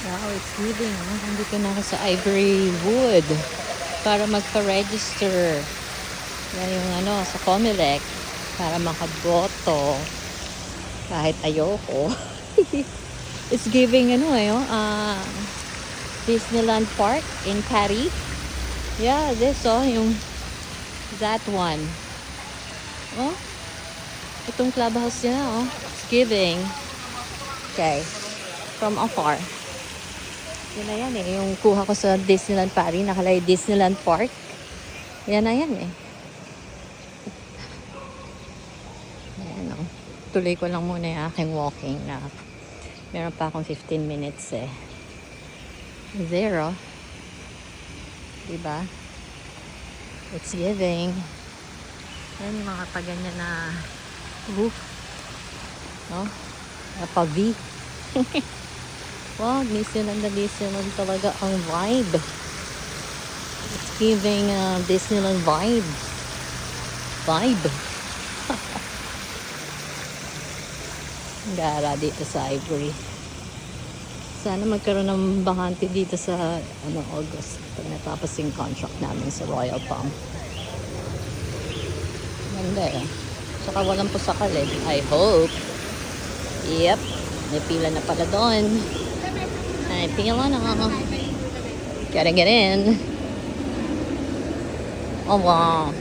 Wow, it's giving. Nandito na ako sa Ivory Wood para magpa-register. Yan yung sa Comelec para makaboto kahit ayoko. It's giving Disneyland Park in Paris. Yeah, yung that one. Oh, itong clubhouse niya, it's giving. Okay, from afar. Yan na yan yung kuha ko sa Disneyland Paris, nakalagay Disneyland Park. Yan na yan Ayan Tuloy ko lang muna yung aking walking na meron pa akong 15 minutes There, diba? It's giving. Yan yung mga paganyan na roof. Pa-V. Wow, Disneyland talaga ang vibe. It's giving Disneyland vibe. Gara dito sa Ivory. Sana magkaroon ng bakante dito sa August pag natapos yung contract namin sa Royal Palm. Ganda Saka walang pusakal I hope. Yep. May pila na pala doon. Ay, pila na. Gotta get in. Oh, wow.